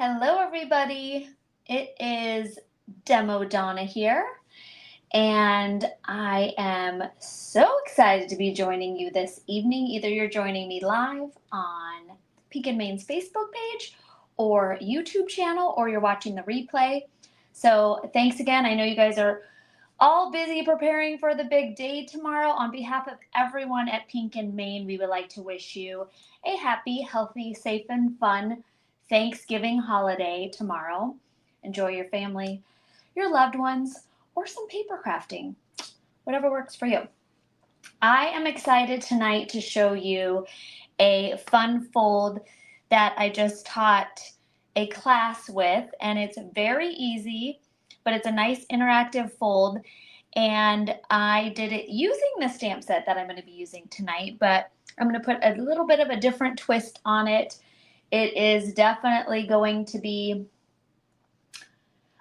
Hello, everybody. It is Demo Donna here, and I am so excited to be joining you this evening. Either you're joining me live on Pink and Main's Facebook page or YouTube channel, or you're watching the replay. So, thanks again. I know you guys are all busy preparing for the big day tomorrow. On behalf of everyone at Pink and Main, we would like to wish you a happy, healthy, safe, and fun Thanksgiving holiday tomorrow. Enjoy your family, your loved ones, or some paper crafting, whatever works for you. I am excited tonight to show you a fun fold that I just taught a class with, and it's very easy, but it's a nice interactive fold. And I did it using the stamp set that I'm going to be using tonight, but I'm going to put a little bit of a different twist on it. It is definitely going to be,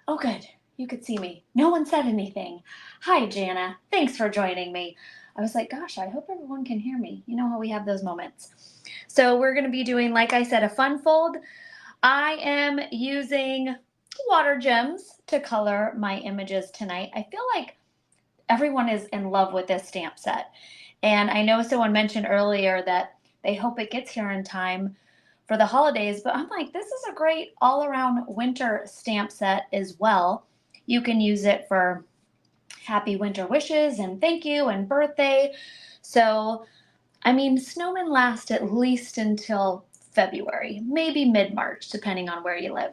oh good, you could see me. No one said anything. Hi, Jana. Thanks for joining me. I was like, gosh, I hope everyone can hear me. You know how we have those moments. So we're going to be doing, like I said, a fun fold. I am using water gems to color my images tonight. I feel like everyone is in love with this stamp set. And I know someone mentioned earlier that they hope it gets here in time for the holidays, but I'm like, this is a great all-around winter stamp set as well. You can use it for happy winter wishes and thank you and birthday. So, I mean, snowmen last at least until February, maybe mid-March, depending on where you live.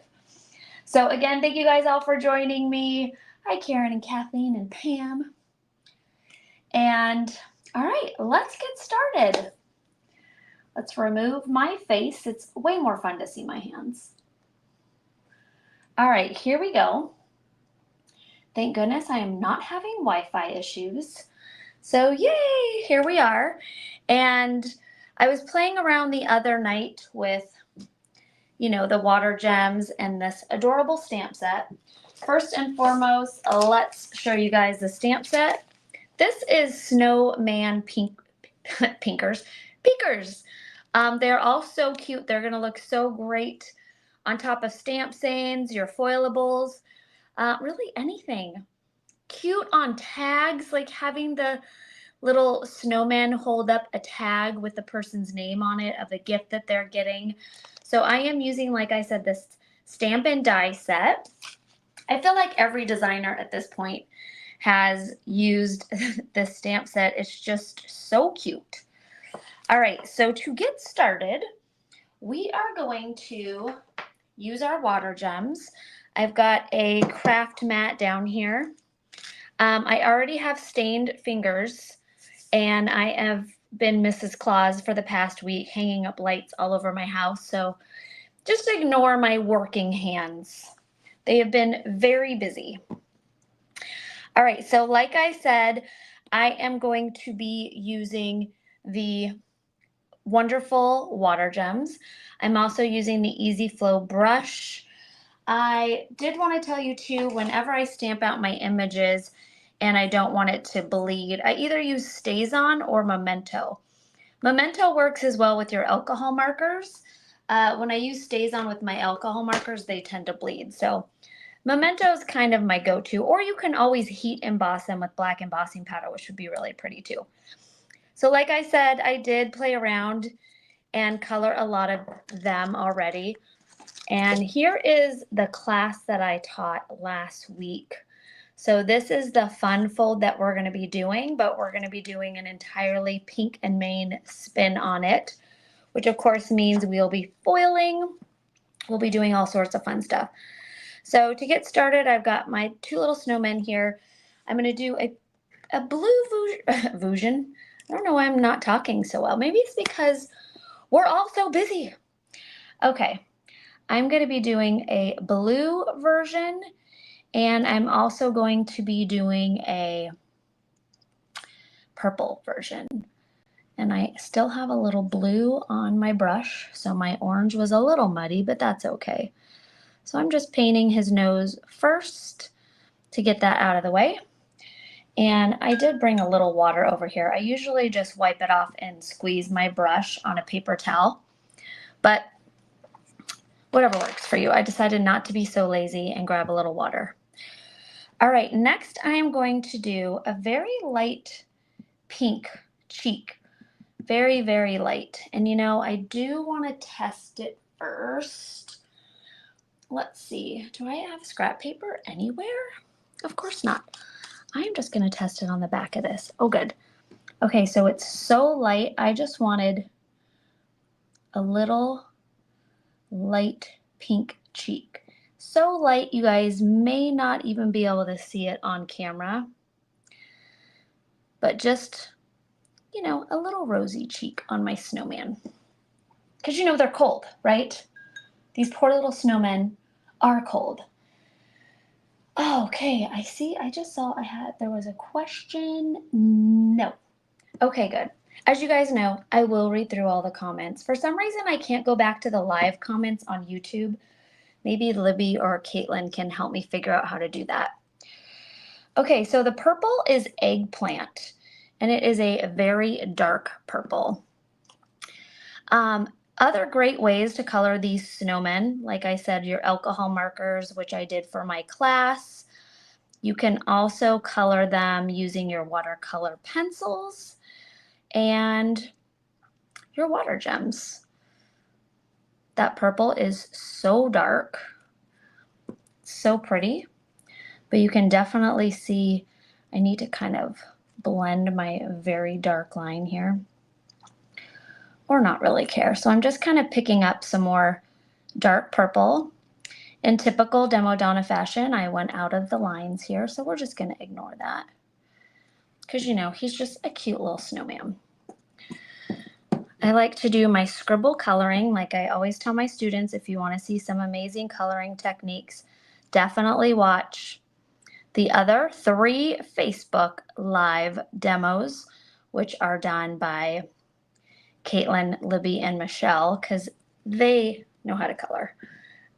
So again, thank you guys all for joining me. Hi, Karen and Kathleen and Pam. And all right, let's get started. Let's remove my face. It's way more fun to see my hands. All right, here we go. Thank goodness I am not having Wi-Fi issues. So yay, here we are. And I was playing around the other night with, you know, the water gems and this adorable stamp set. First and foremost, let's show you guys the stamp set. This is Snowman Pinkers. They're all so cute. They're going to look so great on top of stamp sayings, your foilables, really anything. Cute on tags, like having the little snowman hold up a tag with the person's name on it of the gift that they're getting. So I am using, like I said, this stamp and die set. I feel like every designer at this point has used this stamp set. It's just so cute. All right, so to get started, we are going to use our water gems. I've got a craft mat down here. I already have stained fingers, and I have been Mrs. Claus for the past week, hanging up lights all over my house, so just ignore my working hands. They have been very busy. All right, so like I said, I am going to be using the wonderful water gems. I'm also using the Easy Flow brush. I did want to tell you too, whenever I stamp out my images and I don't want it to bleed, I either use StazOn or Memento. Memento works as well with your alcohol markers. When I use StazOn with my alcohol markers, they tend to bleed. So Memento is kind of my go-to, or you can always heat emboss them with black embossing powder, which would be really pretty too. So like I said, I did play around and color a lot of them already. And here is the class that I taught last week. So this is the fun fold that we're going to be doing, but we're going to be doing an entirely Pink and Main spin on it, which of course means we'll be foiling. We'll be doing all sorts of fun stuff. So to get started, I've got my two little snowmen here. I'm going to do a blue version. I don't know why I'm not talking so well. Maybe it's because we're all so busy. Okay, I'm going to be doing a blue version, and I'm also going to be doing a purple version. And I still have a little blue on my brush, so my orange was a little muddy, but that's okay. So I'm just painting his nose first to get that out of the way. And I did bring a little water over here. I usually just wipe it off and squeeze my brush on a paper towel. But whatever works for you. I decided not to be so lazy and grab a little water. All right, next I am going to do a very light pink cheek. Very, very light. And you know, I do want to test it first. Let's see, do I have scrap paper anywhere? Of course not. I'm just going to test it on the back of this. Oh, good. Okay, so it's so light. I just wanted a little light pink cheek. So light, you guys may not even be able to see it on camera, but just, you know, a little rosy cheek on my snowman. Because you know they're cold, right? These poor little snowmen are cold. Oh, okay, I see. I just saw there was a question. No. Okay, good. As you guys know, I will read through all the comments. For some reason, I can't go back to the live comments on YouTube. Maybe Libby or Caitlin can help me figure out how to do that. Okay, so the purple is eggplant, and it is a very dark purple. Other great ways to color these snowmen, like I said, your alcohol markers, which I did for my class. You can also color them using your watercolor pencils and your water gems. That purple is so dark, so pretty, but you can definitely see I need to kind of blend my very dark line here, or not really care. So I'm just kind of picking up some more dark purple. In typical Demo Donna fashion, I went out of the lines here, so we're just going to ignore that because, you know, he's just a cute little snowman. I like to do my scribble coloring. Like I always tell my students, if you want to see some amazing coloring techniques, definitely watch the other 3 Facebook live demos, which are done by Caitlin, Libby, and Michelle, because they know how to color.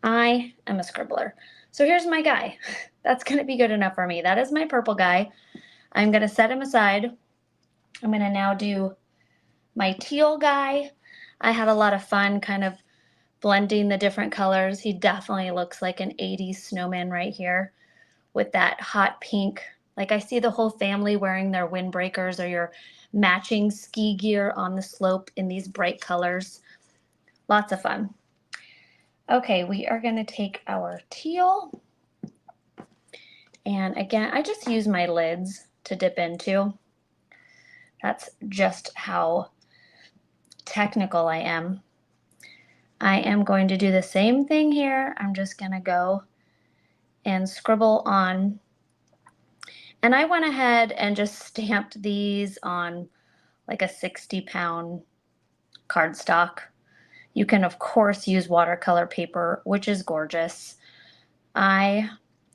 I am a scribbler. So here's my guy. That's going to be good enough for me. That is my purple guy. I'm going to set him aside. I'm going to now do my teal guy. I had a lot of fun kind of blending the different colors. He definitely looks like an 80s snowman right here with that hot pink. Like I see the whole family wearing their windbreakers or your matching ski gear on the slope in these bright colors. Lots of fun. Okay, we are going to take our teal. And again, I just use my lids to dip into. That's just how technical I am. I am going to do the same thing here. I'm just going to go and scribble on. And I went ahead and just stamped these on like a 60-pound cardstock. You can, of course, use watercolor paper, which is gorgeous. I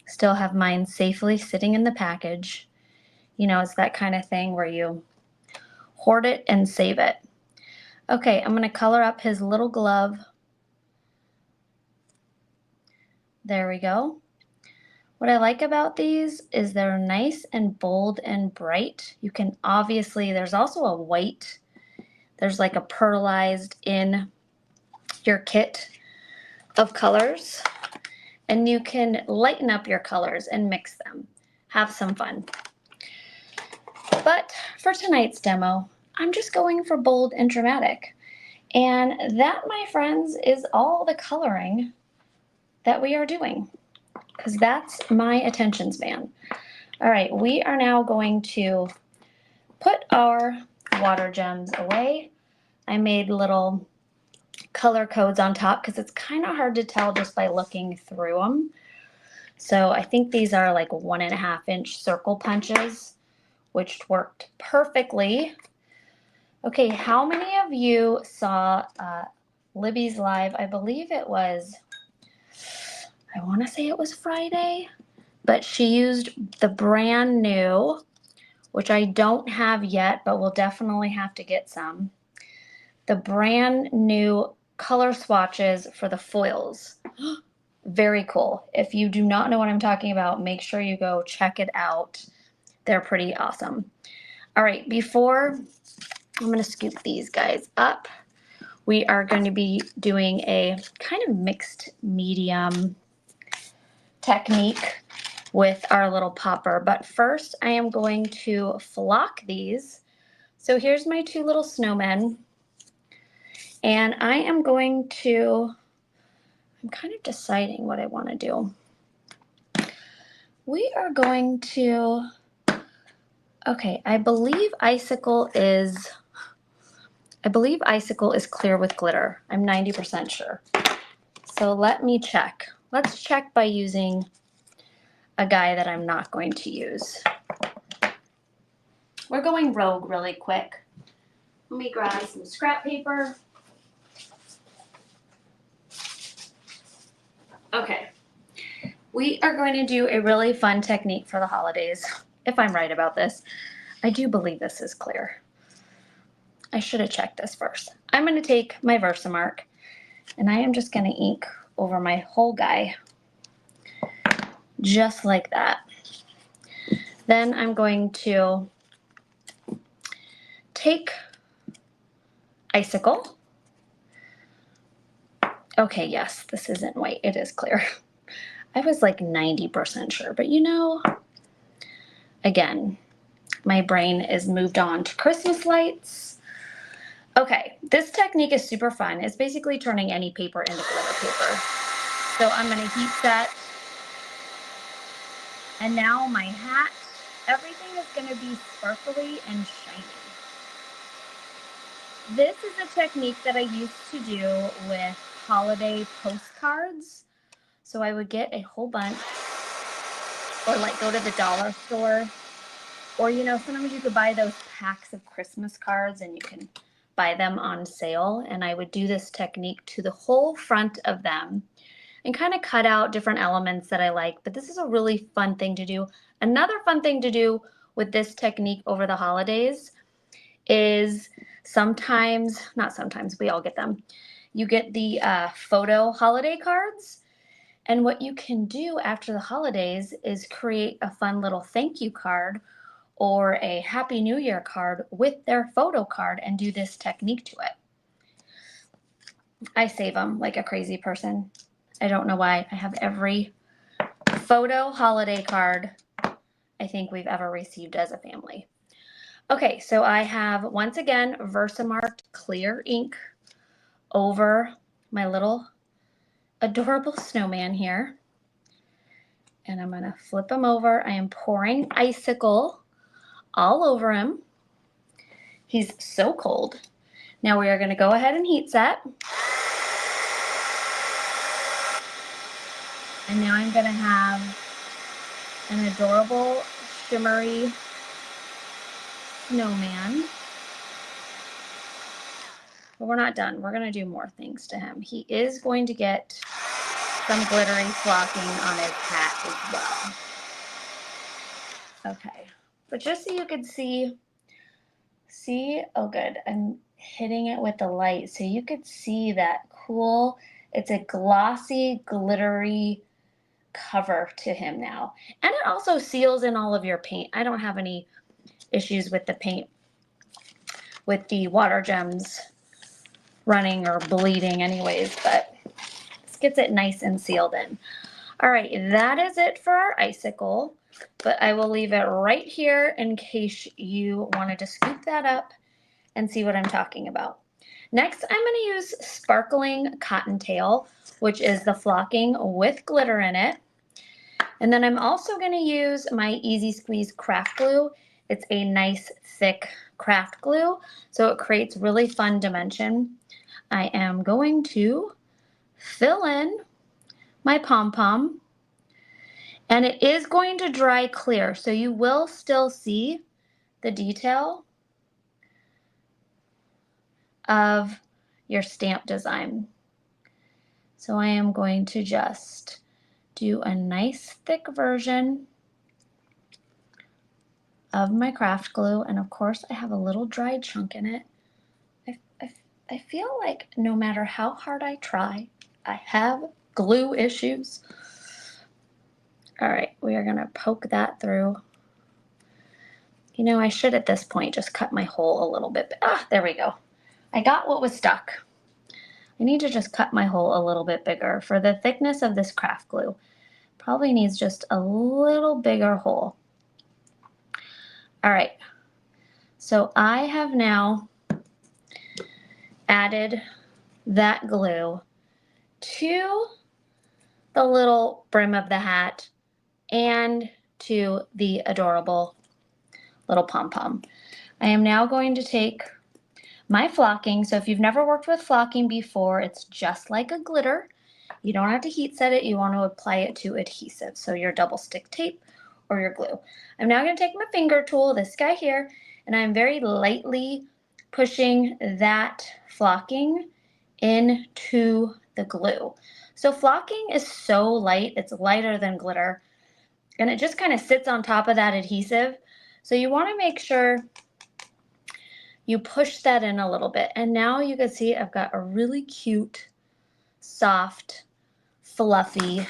still have mine safely sitting in the package. You know, it's that kind of thing where you hoard it and save it. Okay, I'm going to color up his little glove. There we go. What I like about these is they're nice and bold and bright. You can obviously, there's also a white. There's like a pearlized in your kit of colors. And you can lighten up your colors and mix them. Have some fun. But for tonight's demo, I'm just going for bold and dramatic. And that, my friends, is all the coloring that we are doing, because that's my attention span. All right, we are now going to put our water gems away. I made little color codes on top because it's kind of hard to tell just by looking through them. So I think these are like 1.5-inch circle punches, which worked perfectly. Okay, how many of you saw Libby's live? I believe it was, I want to say it was Friday, but she used the brand new, which I don't have yet, but we'll definitely have to get some. The brand new color swatches for the foils. Very cool. If you do not know what I'm talking about, make sure you go check it out. They're pretty awesome. All right, before I'm going to scoop these guys up. we are going to be doing a kind of mixed medium technique with our little popper. But first I am going to flock these. So here's my two little snowmen. And I am going to, I'm kind of deciding what I want to do. We are going to, okay, I believe icicle is clear with glitter. I'm 90% sure. So let me check. Let's check by using a guy that I'm not going to use. We're going rogue really quick. Let me grab some scrap paper. Okay. We are going to do a really fun technique for the holidays, if I'm right about this. I do believe this is clear. I should have checked this first. I'm going to take my Versamark, and I am just going to ink over my whole guy, just like that. Then I'm going to take icicle. Okay, yes, this isn't white. It is clear. I was like 90% sure, but you know, again, my brain is moved on to Christmas lights. Okay, this technique is super fun. It's basically turning any paper into glitter paper. So I'm going to heat set. And now my hat, everything is going to be sparkly and shiny. This is a technique that I used to do with holiday postcards. So I would get a whole bunch, or like go to the dollar store, or you know, sometimes you could buy those packs of Christmas cards and you can buy them on sale. And I would do this technique to the whole front of them and kind of cut out different elements that I like. But this is a really fun thing to do. Another fun thing to do with this technique over the holidays is not sometimes, we all get them. You get the photo holiday cards. And what you can do after the holidays is create a fun little thank you card or a Happy New Year card with their photo card and do this technique to it. I save them like a crazy person. I don't know why. I have every photo holiday card I think we've ever received as a family. Okay, so I have, once again, Versamark clear ink over my little adorable snowman here. And I'm going to flip him over. I am pouring icicle all over him. He's so cold. Now we are going to go ahead and heat set. And now I'm going to have an adorable shimmery snowman. But we're not done. We're going to do more things to him. He is going to get some glittery flocking on his hat as well. Okay, but just so you could see, oh good, I'm hitting it with the light so you could see that cool, it's a glossy, glittery cover to him now. And it also seals in all of your paint. I don't have any issues with the paint, with the water gems running or bleeding anyways, but this gets it nice and sealed in. All right, that is it for our icicle, but I will leave it right here in case you wanted to scoop that up and see what I'm talking about. Next, I'm going to use Sparkling Cottontail, which is the flocking with glitter in it. And then I'm also going to use my Easy Squeeze craft glue. It's a nice thick craft glue, so it creates really fun dimension. I am going to fill in my pom-pom, and it is going to dry clear, so you will still see the detail of your stamp design. So I am going to just do a nice thick version of my craft glue, and of course I have a little dry chunk in it. I feel like no matter how hard I try, I have glue issues. All right, we are gonna poke that through. You know, I should at this point just cut my hole a little bit. Ah, there we go. I got what was stuck. I need to just cut my hole a little bit bigger. For the thickness of this craft glue, probably needs just a little bigger hole. All right, so I have now added that glue to the little brim of the hat and to the adorable little pom-pom. I am now going to take my flocking. So if you've never worked with flocking before, it's just like a glitter. You don't have to heat set it. You want to apply it to adhesive. So your double stick tape or your glue. I'm now going to take my finger tool, this guy here, and I'm very lightly pushing that flocking into the glue. So flocking is so light, it's lighter than glitter, and it just kind of sits on top of that adhesive. So you want to make sure you push that in a little bit. And now you can see I've got a really cute, soft, fluffy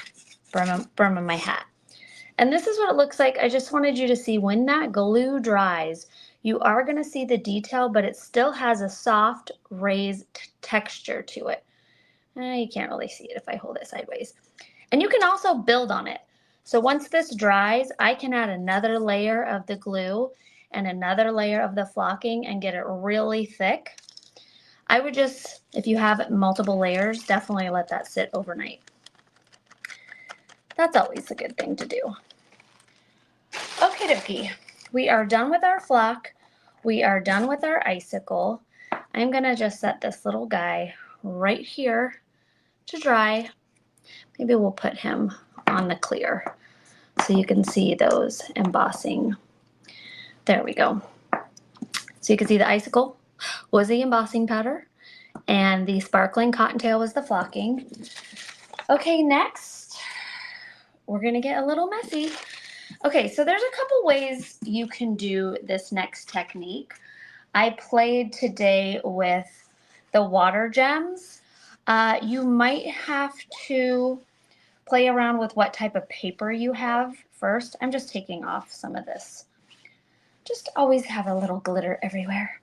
brim of my hat. And this is what it looks like. I just wanted you to see when that glue dries, you are going to see the detail, but it still has a soft raised texture to it. You can't really see it if I hold it sideways. And you can also build on it. So once this dries, I can add another layer of the glue and another layer of the flocking and get it really thick. I would just, if you have multiple layers, definitely let that sit overnight. That's always a good thing to do. Okay, dokie. We are done with our flock. We are done with our icicle. I'm gonna just set this little guy right here to dry. Maybe we'll put him on the clear so you can see those embossing. There we go. So you can see the icicle was the embossing powder and the sparkling cottontail was the flocking. Okay, next we're gonna get a little messy. Okay, so there's a couple ways you can do this next technique. I played today with the water gems. You might have to play around with what type of paper you have first. I'm just taking off some of this. Just always have a little glitter everywhere.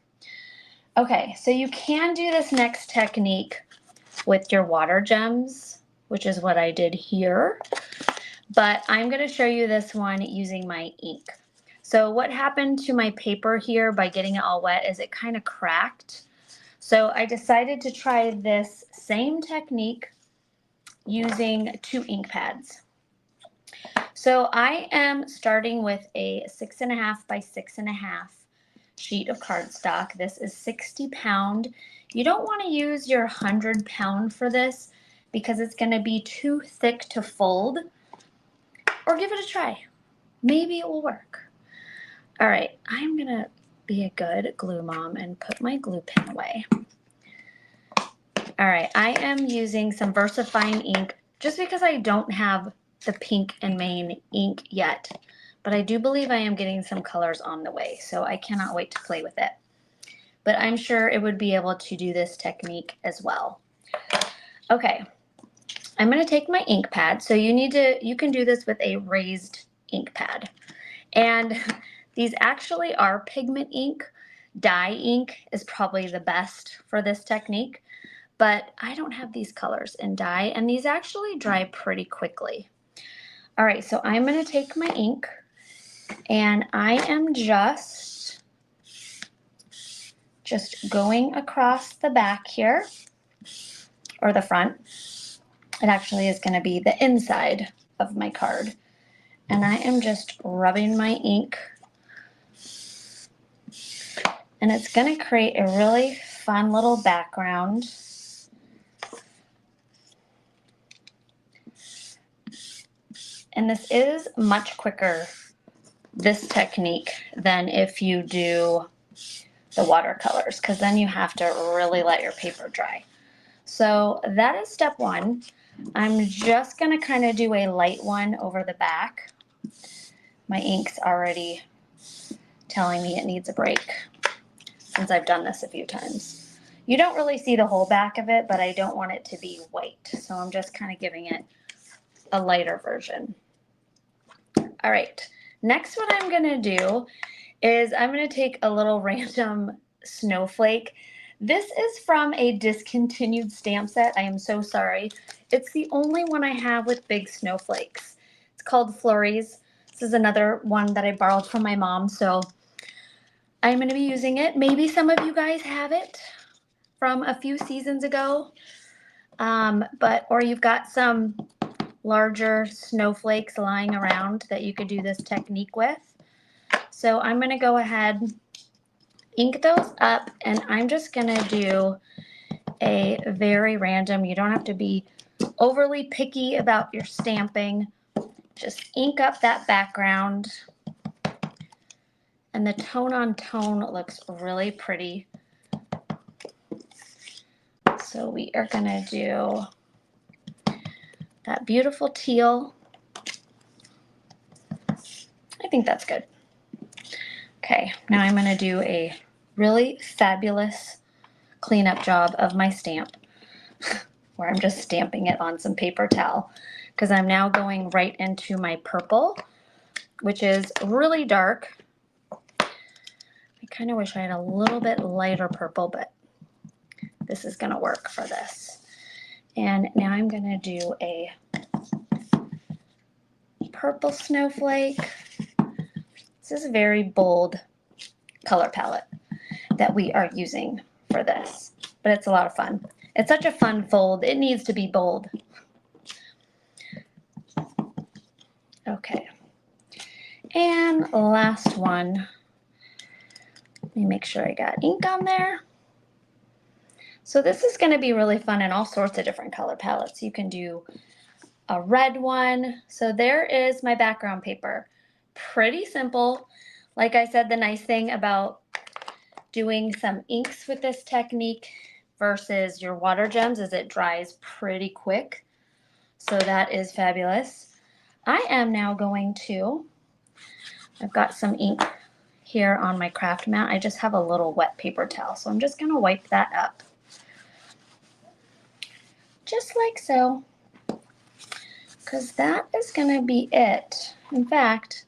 Okay, so you can do this next technique with your water gems, which is what I did here. But I'm going to show you this one using my ink. So what happened to my paper here by getting it all wet is it kind of cracked. So I decided to try this same technique using 2 ink pads. So I am starting with a 6.5 by 6.5 sheet of cardstock. This is 60 pound. You don't want to use your 100 pound for this because it's going to be too thick to fold. Or give it a try. Maybe it will work. All right, I'm going to be a good glue mom and put my glue pen away. All right, I am using some VersaFine ink just because I don't have the pink and Maine ink yet, but I do believe I am getting some colors on the way, so I cannot wait to play with it. But I'm sure it would be able to do this technique as well. Okay, I'm going to take my ink pad. So you can do this with a raised ink pad. And these actually are pigment ink. Dye ink is probably the best for this technique, but I don't have these colors in dye, and these actually dry pretty quickly. All right, so I'm going to take my ink, and I am just going across the back here, or the front. It actually is going to be the inside of my card. And I am just rubbing my ink. And it's going to create a really fun little background. And this is much quicker, this technique, than if you do the watercolors, because then you have to really let your paper dry. So that is step 1. I'm just going to kind of do a light one over the back. My ink's already telling me it needs a break since I've done this a few times. You don't really see the whole back of it, but I don't want it to be white. So I'm just kind of giving it a lighter version. All right, next what I'm going to do is I'm going to take a little random snowflake. This is from a discontinued stamp set. I am so sorry. It's the only one I have with big snowflakes. It's called Flurries. This is another one that I borrowed from my mom, so I'm going to be using it. Maybe some of you guys have it from a few seasons ago, or you've got some larger snowflakes lying around that you could do this technique with. So I'm going to go ahead, ink those up, and I'm just going to do a very random, you don't have to be overly picky about your stamping. Just ink up that background. And the tone on tone looks really pretty. So we are going to do that beautiful teal. I think that's good. Okay, now I'm going to do a really fabulous cleanup job of my stamp where I'm just stamping it on some paper towel because I'm now going right into my purple, which is really dark. I kind of wish I had a little bit lighter purple, but this is going to work for this. And now I'm going to do a purple snowflake. This is a very bold color palette that we are using for this, but it's a lot of fun. It's such a fun fold. It needs to be bold. Okay. And last one. Let me make sure I got ink on there. So this is going to be really fun in all sorts of different color palettes. You can do a red one. So there is my background paper. Pretty simple. Like I said, the nice thing about doing some inks with this technique versus your water gems is it dries pretty quick. So that is fabulous. I am now going to, I've got some ink here on my craft mat. I just have a little wet paper towel. So I'm just going to wipe that up. Just like so. Because that is going to be it. In fact,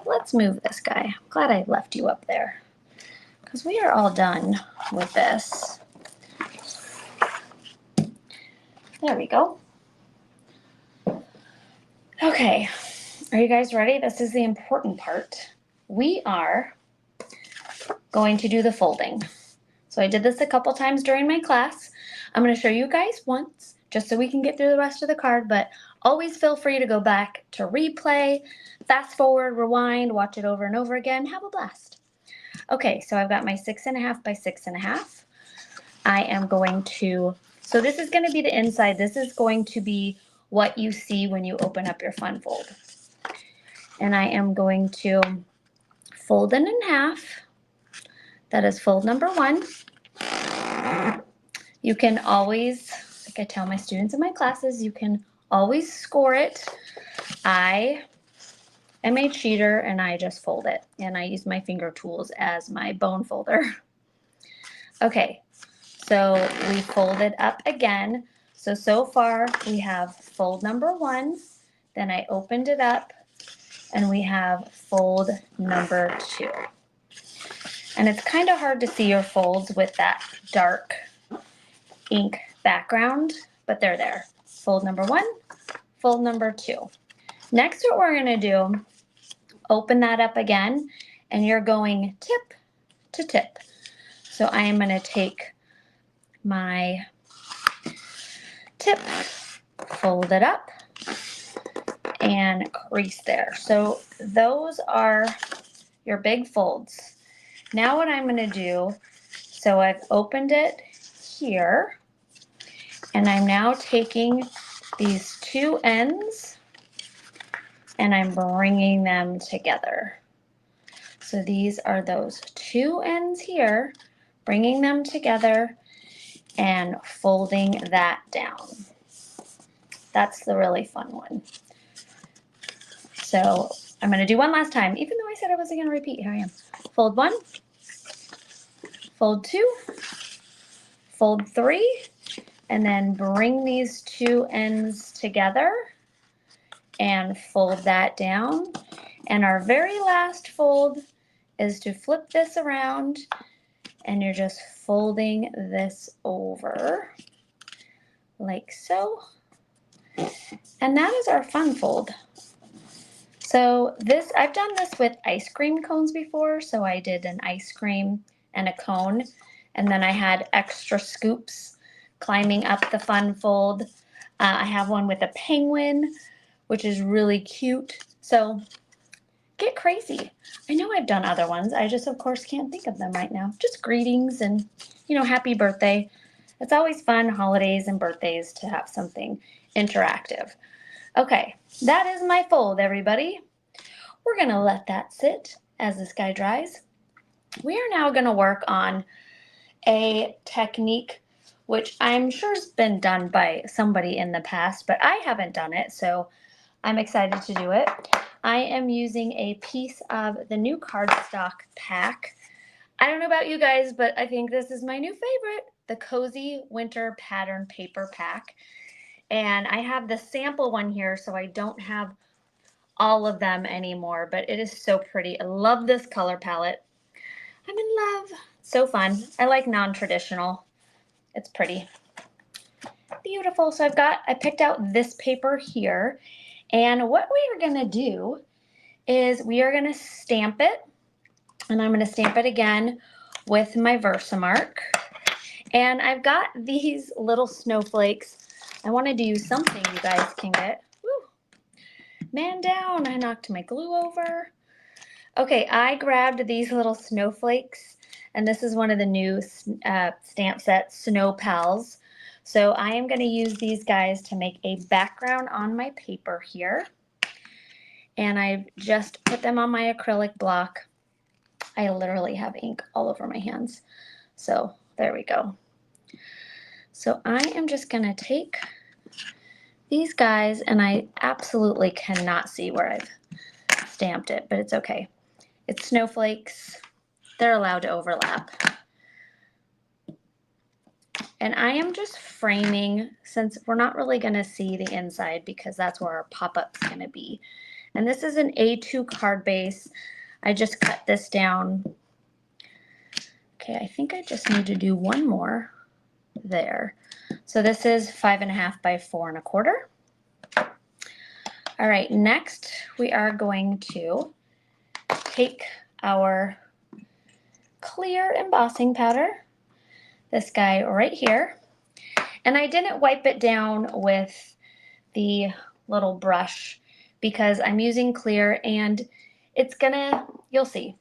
let's move this guy. I'm glad I left you up there. Because we are all done with this. There we go. Okay, are you guys ready? This is the important part. We are going to do the folding. So I did this a couple times during my class. I'm going to show you guys once, just so we can get through the rest of the card, but always feel free to go back to replay, fast forward, rewind, watch it over and over again. Have a blast. Okay, so I've got my 6.5 by 6.5. I am going to, so this is going to be the inside. This is going to be what you see when you open up your fun fold. And I am going to fold it in half. That is fold number 1. You can always, like I tell my students in my classes, you can always score it. I am a cheater and I just fold it. And I use my finger tools as my bone folder. Okay, so we folded up again. So far we have fold number 1. Then I opened it up and we have fold number 2. And it's kind of hard to see your folds with that dark ink background, but they're there. Fold number 1, fold number 2. Next, what we're going to do, open that up again, and you're going tip to tip. So I am going to take my tip, fold it up, and crease there. So those are your big folds. Now what I'm going to do, so I've opened it here, and I'm now taking these 2 ends and I'm bringing them together. So these are those 2 ends here, bringing them together and folding that down. That's the really fun one. So I'm going to do one last time, even though I said I wasn't going to repeat. Here I am. Fold 1, fold 2, fold 3, and then bring these 2 ends together and fold that down. And our very last fold is to flip this around and you're just folding this over like so. And that is our fun fold. So this, I've done this with ice cream cones before. So I did an ice cream and a cone, and then I had extra scoops climbing up the fun fold. I have one with a penguin, which is really cute. So get crazy. I know I've done other ones. I just, of course, can't think of them right now. Just greetings and, you know, happy birthday. It's always fun, holidays and birthdays, to have something interactive. Okay, that is my fold, everybody. We're going to let that sit as this guy dries. We are now going to work on a technique which I'm sure has been done by somebody in the past, but I haven't done it, so I'm excited to do it. I am using a piece of the new cardstock pack. I don't know about you guys, but I think this is my new favorite, the Cozy Winter Pattern Paper Pack. And I have the sample one here, so I don't have all of them anymore, but it is so pretty. I love this color palette. I'm in love. So fun. I like non-traditional. It's pretty. Beautiful. So I picked out this paper here, and what we are going to do is we are going to stamp it, and I'm going to stamp it again with my Versamark. And I've got these little snowflakes. I wanted to use something you guys can get. Woo. Man down, I knocked my glue over. Okay, I grabbed these little snowflakes, and this is one of the new stamp set Snow Pals. So I am going to use these guys to make a background on my paper here. And I've just put them on my acrylic block. I literally have ink all over my hands. So there we go. So I am just going to take these guys, and I absolutely cannot see where I've stamped it, but it's okay. It's snowflakes. They're allowed to overlap. And I am just framing, since we're not really going to see the inside because that's where our pop-up's going to be. And this is an A2 card base. I just cut this down. Okay, I think I just need to do one more there. So this is 5.5 by 4.25. All right, next we are going to take our clear embossing powder, this guy right here, and I didn't wipe it down with the little brush because I'm using clear, and it's gonna, you'll see.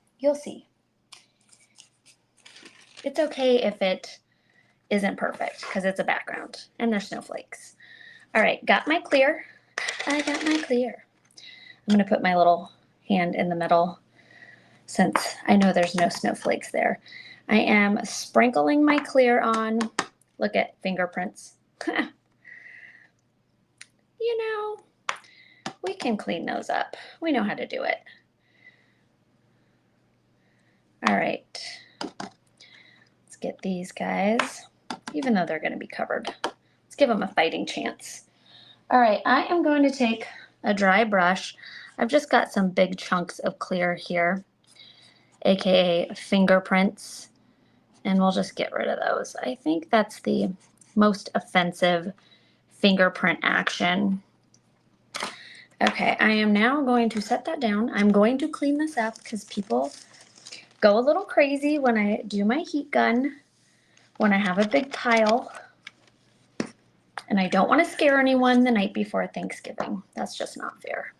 It's okay if it isn't perfect because it's a background and there's snowflakes. All right, got my clear. I got my clear. I'm gonna put my little hand in the middle since I know there's no snowflakes there. I am sprinkling my clear on. Look at fingerprints. You know, we can clean those up. We know how to do it. All right, let's get these guys, even though they're gonna be covered. Let's give them a fighting chance. All right, I am going to take a dry brush. I've just got some big chunks of clear here, AKA fingerprints, and we'll just get rid of those. I think that's the most offensive fingerprint action. Okay, I am now going to set that down. I'm going to clean this up because people go a little crazy when I do my heat gun, when I have a big pile. And I don't want to scare anyone the night before Thanksgiving. That's just not fair.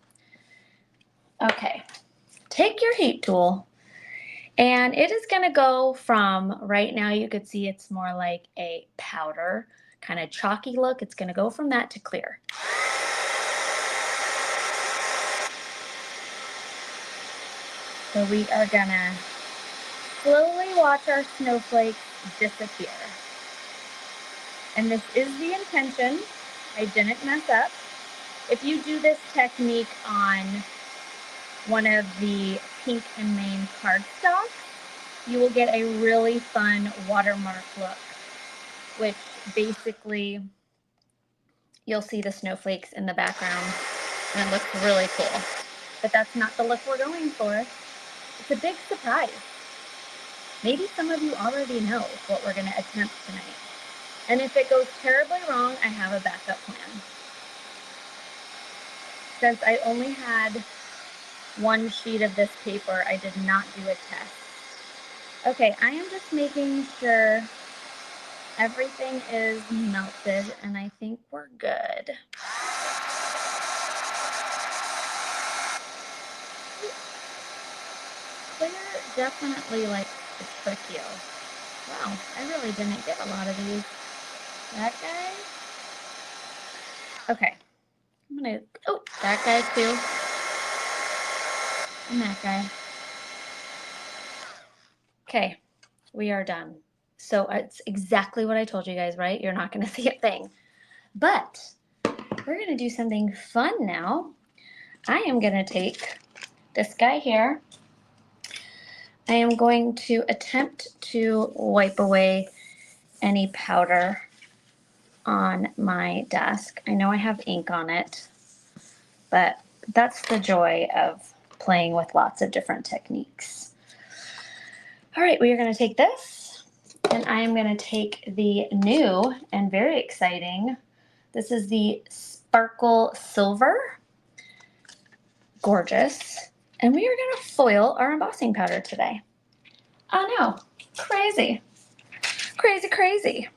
Okay, take your heat tool, and it is going to go from, right now you could see it's more like a powder, kind of chalky look. It's going to go from that to clear. So we are going to slowly watch our snowflakes disappear. And this is the intention. I didn't mess up. If you do this technique on one of the pink and Maine cardstock, you will get a really fun watermark look, which basically you'll see the snowflakes in the background and it looks really cool. But that's not the look we're going for. It's a big surprise. maybe some of you already know what we're going to attempt tonight. And if it goes terribly wrong, I have a backup plan. Since I only had one sheet of this paper, I did not do a test. Okay, I am just making sure everything is melted, and I think we're good. Clear definitely likes to trick you. Wow, I really didn't get a lot of these. That guy? Okay, I'm gonna, oh, that guy too. And that guy. Okay, we are done. So it's exactly what I told you guys, right? You're not gonna see a thing. But we're gonna do something fun now. I am gonna take this guy here. I am going to attempt to wipe away any powder on my desk. I know I have ink on it, but that's the joy of playing with lots of different techniques. All right, we are going to take this, and I am going to take the new and very exciting, this is the Sparkle Silver. Gorgeous. And we are going to foil our embossing powder today. Oh no, crazy. Crazy, crazy.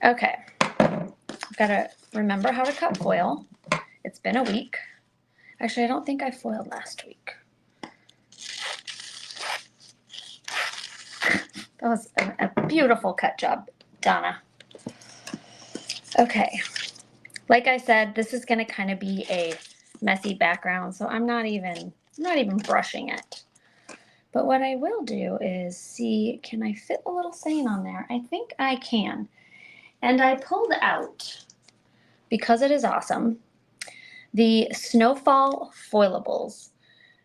Okay, I've got to remember how to cut foil. It's been a week. Actually, I don't think I foiled last week. That was a beautiful cut job, Donna. Okay, like I said, this is gonna kind of be a messy background, so I'm not even brushing it. But what I will do is see, can I fit a little saying on there? I think I can. And I pulled out, because it is awesome, the Snowfall Foilables.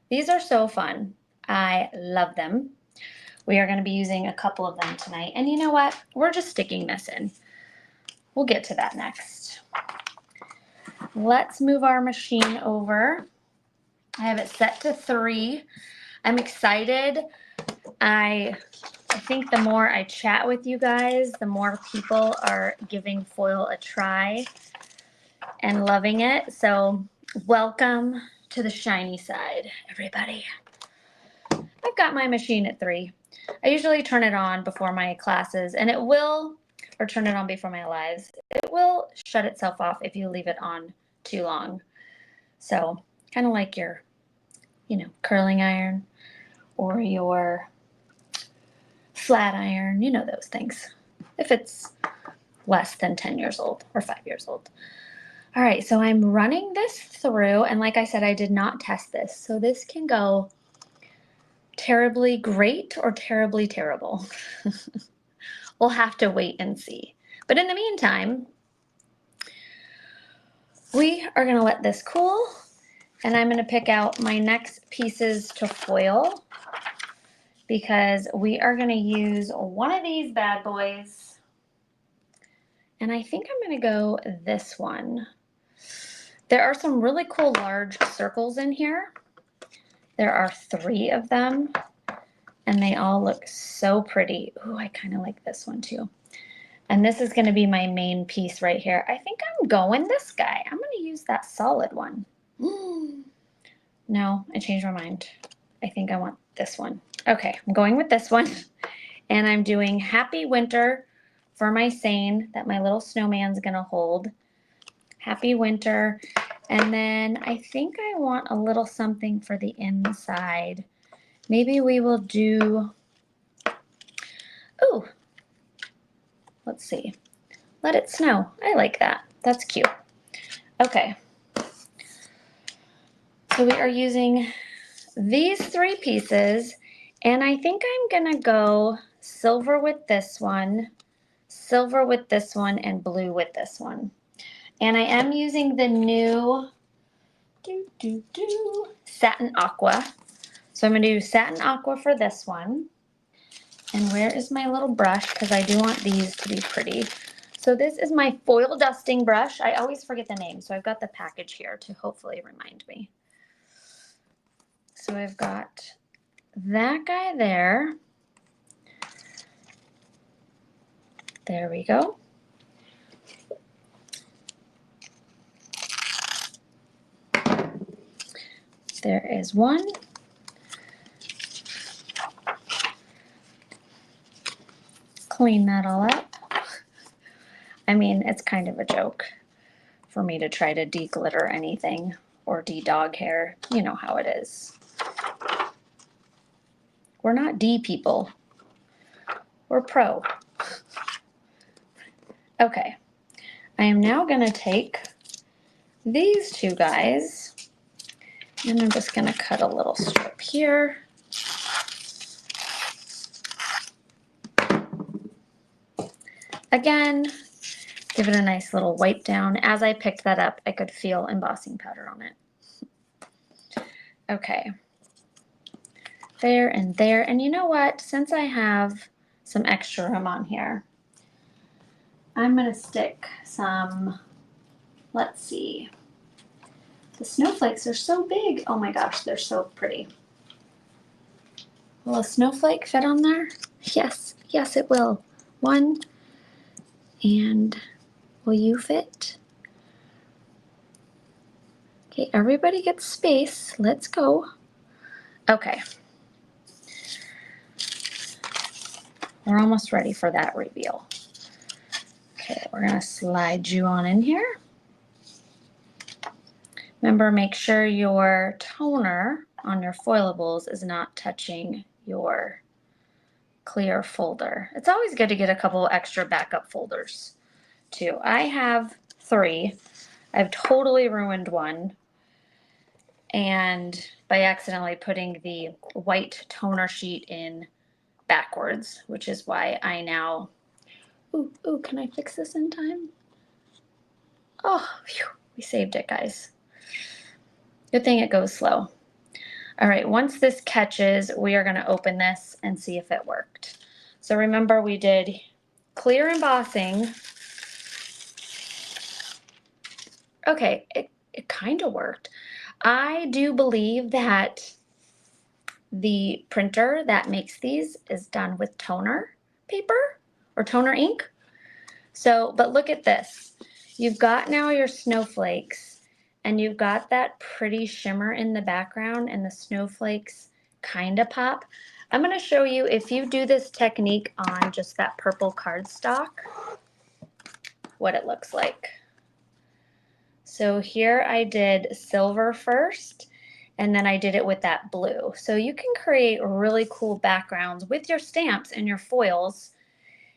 These are so fun. I love them. We are going to be using a couple of them tonight. And you know what? We're just sticking this in. We'll get to that next. Let's move our machine over. I have it set to 3. I'm excited. I think the more I chat with you guys, the more people are giving foil a try and loving it. So welcome to the shiny side, everybody. I've got my machine at 3. I usually turn it on before my classes, and it will, or turn it on before my lives. It will shut itself off if you leave it on too long. So kind of like your, curling iron or your flat iron, those things. If it's less than 10 years old or 5 years old. All right, so I'm running this through, and like I said, I did not test this. So this can go terribly great or terribly terrible. We'll have to wait and see. But in the meantime, we are going to let this cool, and I'm going to pick out my next pieces to foil because we are going to use one of these bad boys, and I think I'm going to go this one. There are some really cool large circles in here. There are 3 of them, and they all look so pretty. Ooh, I kind of like this one too. And this is going to be my main piece right here. I think I'm going this guy. I'm going to use that solid one. No, I changed my mind. I think I want this one. Okay, I'm going with this one. And I'm doing Happy Winter for my seine that my little snowman's going to hold. Happy Winter. And then I think I want a little something for the inside. Maybe we will do, ooh, let's see. Let it snow. I like that. That's cute. Okay. So we are using these 3 pieces, and I think I'm going to go silver with this one, silver with this one, and blue with this one. And I am using the new Satin Aqua. So I'm going to do Satin Aqua for this one. And where is my little brush? Because I do want these to be pretty. So this is my foil dusting brush. I always forget the name, so I've got the package here to hopefully remind me. So I've got that guy there. There we go. There is one. Clean that all up. I mean, it's kind of a joke for me to try to de-glitter anything or de-dog hair. You know how it is. We're not D people. We're pro. Okay. I am now going to take these two guys and I'm just going to cut a little strip here. Again, give it a nice little wipe down. As I picked that up, I could feel embossing powder on it. Okay. There and there. And you know what? Since I have some extra room on here, I'm going to stick some, let's see. The snowflakes are so big. Oh my gosh, they're so pretty. Will a snowflake fit on there? Yes, yes it will. One, and will you fit? Okay, everybody gets space. Let's go. Okay. We're almost ready for that reveal. Okay, we're gonna slide you on in here. Remember, make sure your toner on your foilables is not touching your clear folder. It's always good to get a couple extra backup folders too. I have 3. I've totally ruined one, and by accidentally putting the white toner sheet in backwards, which is why I now, ooh, can I fix this in time? Oh, phew, we saved it, guys. Good thing it goes slow. All right, once this catches, we are going to open this and see if it worked. So remember, we did clear embossing. Okay, it kind of worked. I do believe that the printer that makes these is done with toner paper or toner ink. So, but look at this. You've got now your snowflakes and you've got that pretty shimmer in the background and the snowflakes kind of pop. I'm going to show you if you do this technique on just that purple cardstock, what it looks like. So here I did silver first, and then I did it with that blue. So you can create really cool backgrounds with your stamps and your foils,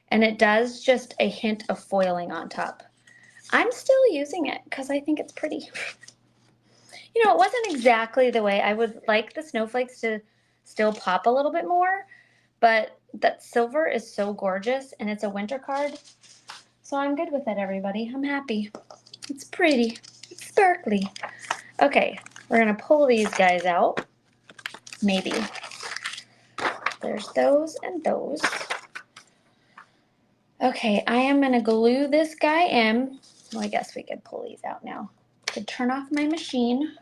and it does just a hint of foiling on top. I'm still using it because I think it's pretty. You know, it wasn't exactly the way I would like the snowflakes to still pop a little bit more, but that silver is so gorgeous and it's a winter card. So I'm good with it, everybody. I'm happy. It's pretty. It's sparkly. Okay, we're going to pull these guys out. Maybe. There's those and those. Okay, I am going to glue this guy in. Well, I guess we could pull these out now. I could turn off my machine.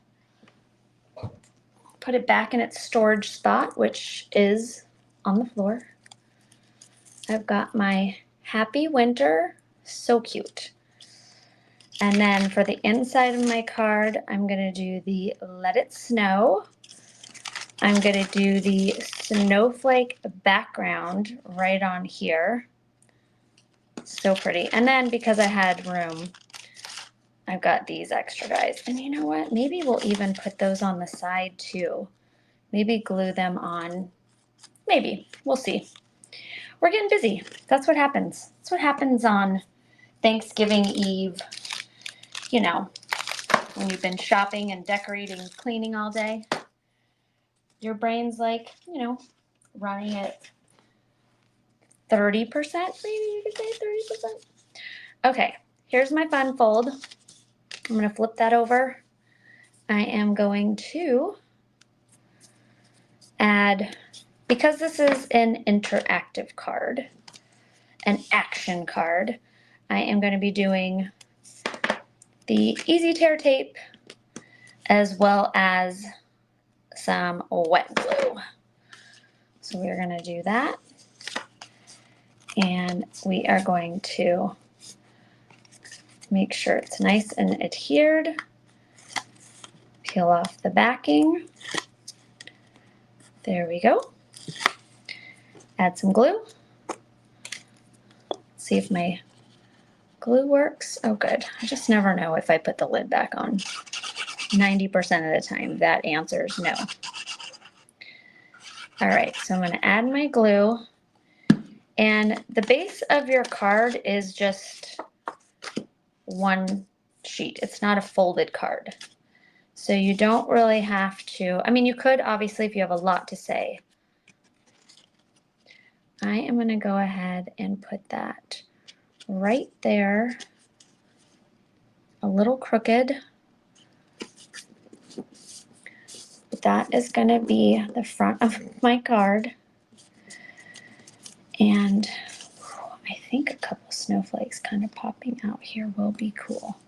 Put it back in its storage spot, which is on the floor. I've got my Happy Winter. So cute. And then for the inside of my card, I'm going to do the Let It Snow. I'm going to do the snowflake background right on here. So pretty. And then because I had room, I've got these extra guys. And you know what? Maybe we'll even put those on the side too. Maybe glue them on. Maybe. We'll see. We're getting busy. That's what happens. That's what happens on Thanksgiving Eve. You know, when you've been shopping and decorating and cleaning all day. Your brain's like, you know, running at 30%, maybe you could say 30%. Okay, here's my fun fold. I'm going to flip that over. I am going to add, because this is an interactive card, an action card, I am going to be doing the Easy Tear tape as well as some wet glue. So we're going to do that. And we are going to make sure it's nice and adhered. Peel off the backing. There we go. Add some glue. See if my glue works. Oh, good. I just never know if I put the lid back on. 90% of the time, that answers no. All right, so I'm going to add my glue. And the base of your card is just one sheet. It's not a folded card. So you don't really have to, I mean, you could obviously if you have a lot to say. I am going to go ahead and put that right there, a little crooked. But that is going to be the front of my card. And I think a couple snowflakes kind of popping out here will be cool.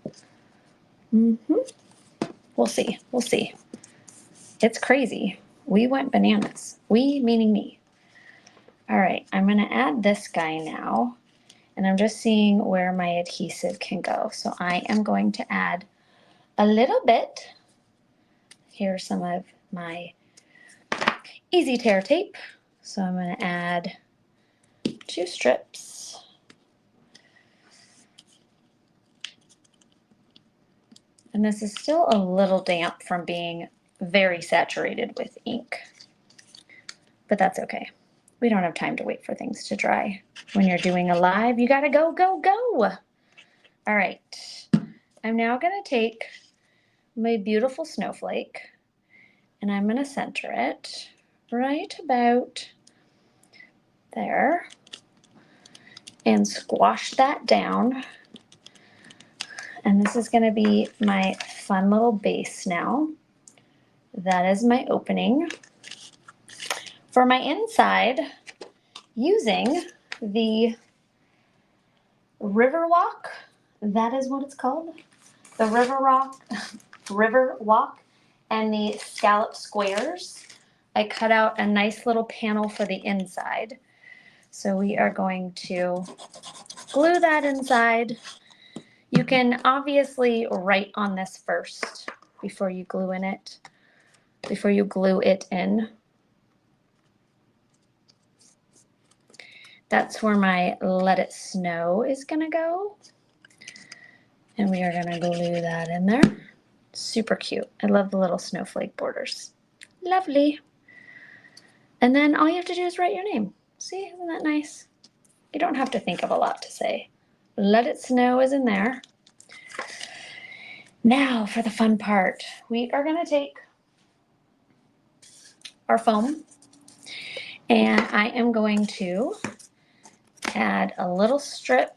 We'll see. We'll see. It's crazy. We went bananas. We meaning me. All right, I'm going to add this guy now. And I'm just seeing where my adhesive can go. So I am going to add a little bit. Here's some of my Easy Tear tape. So I'm going to add 2 strips. And this is still a little damp from being very saturated with ink. But that's okay. We don't have time to wait for things to dry. When you're doing a live, you gotta go, go, go. All right. I'm now gonna take my beautiful snowflake and I'm gonna center it right about there and squash that down. And this is gonna be my fun little base now. That is my opening. For my inside, using the Riverwalk, that is what it's called. The River Walk and the scallop squares. I cut out a nice little panel for the inside. So we are going to glue that inside. You can obviously write on this first before you glue it in. That's where my Let It Snow is gonna go. And we are gonna glue that in there. Super cute. I love the little snowflake borders. Lovely. And then all you have to do is write your name. See, isn't that nice? You don't have to think of a lot to say. Let It Snow is in there. Now for the fun part. We are gonna take our foam and I am going to add a little strip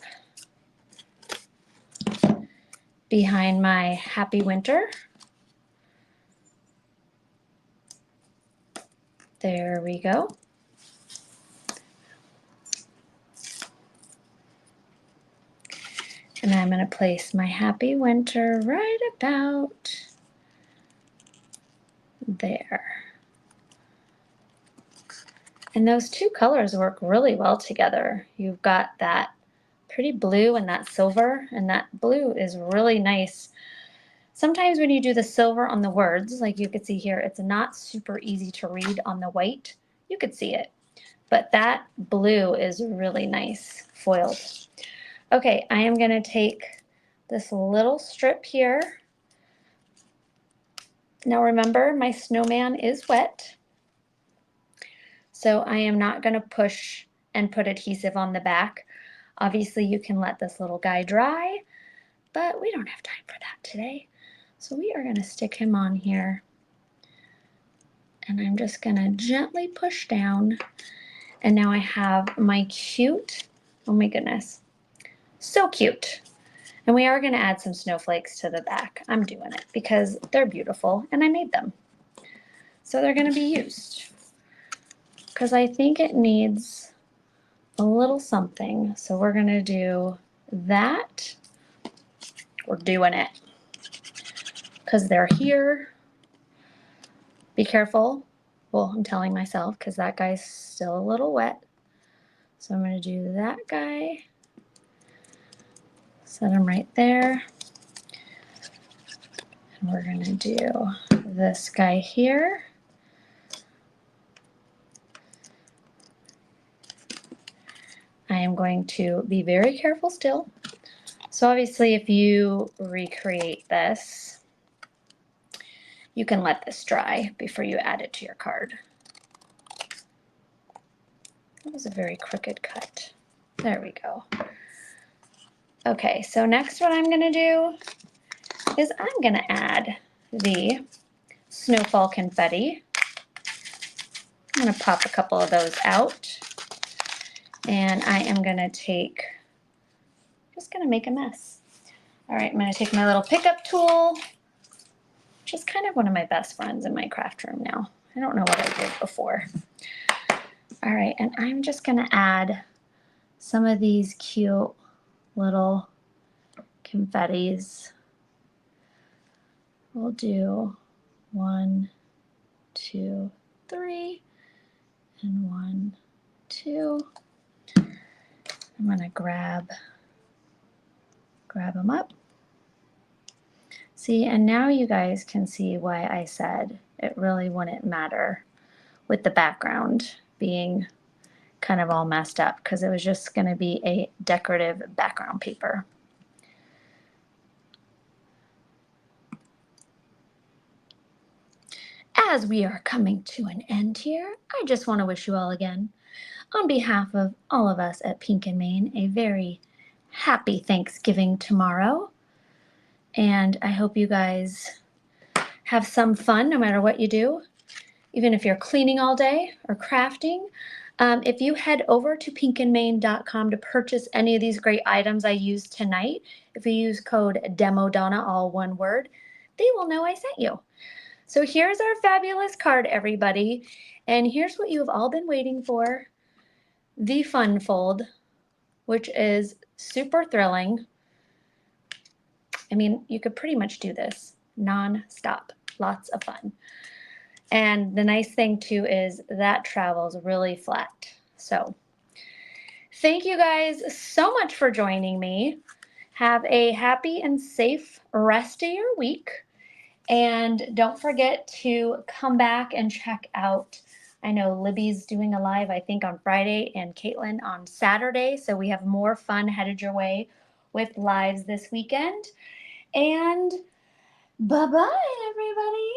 behind my Happy Winter. There we go. And I'm going to place my Happy Winter right about there. And those 2 colors work really well together. You've got that pretty blue and that silver, and that blue is really nice. Sometimes when you do the silver on the words, like you could see here, it's not super easy to read on the white. You could see it, but that blue is really nice foiled. Okay, I am going to take this little strip here. Now remember, my snowman is wet. So I am not going to push and put adhesive on the back. Obviously, you can let this little guy dry, but we don't have time for that today. So we are going to stick him on here. And I'm just going to gently push down. And now I have my cute, oh my goodness, so cute. And we are going to add some snowflakes to the back. I'm doing it because they're beautiful and I made them. So they're going to be used. Because I think it needs a little something. So we're going to do that. We're doing it. Because they're here. Be careful. Well, I'm telling myself because that guy's still a little wet. So I'm going to do that guy. Set him right there. And we're going to do this guy here. I am going to be very careful still. So obviously if you recreate this, you can let this dry before you add it to your card. That was a very crooked cut. There we go. Okay, so next what I'm going to do is I'm going to add the snowfall confetti. I'm going to pop a couple of those out. And I am going to take, just going to make a mess. All right, I'm going to take my little pickup tool, which is kind of one of my best friends in my craft room now. I don't know what I did before. All right, and I'm just going to add some of these cute little confettis. We'll do 1, 2, 3, and 1, 2. I'm going to grab them up. See, and now you guys can see why I said it really wouldn't matter with the background being kind of all messed up, because it was just going to be a decorative background paper. As we are coming to an end here, I just want to wish you all again, on behalf of all of us at Pink and Main, a very happy Thanksgiving tomorrow. And I hope you guys have some fun no matter what you do, even if you're cleaning all day or crafting. If you head over to pinkandmain.com to purchase any of these great items I used tonight, if you use code Demo Donna, all one word, they will know I sent you. So here's our fabulous card, everybody. And here's what you have all been waiting for, the fun fold, which is super thrilling. I mean, you could pretty much do this non-stop. Lots of fun. And the nice thing too is that travels really flat. So thank you guys so much for joining me. Have a happy and safe rest of your week. And don't forget to come back and check out, I know Libby's doing a live, I think on Friday, and Caitlin on Saturday. So we have more fun headed your way with lives this weekend. And bye-bye, everybody.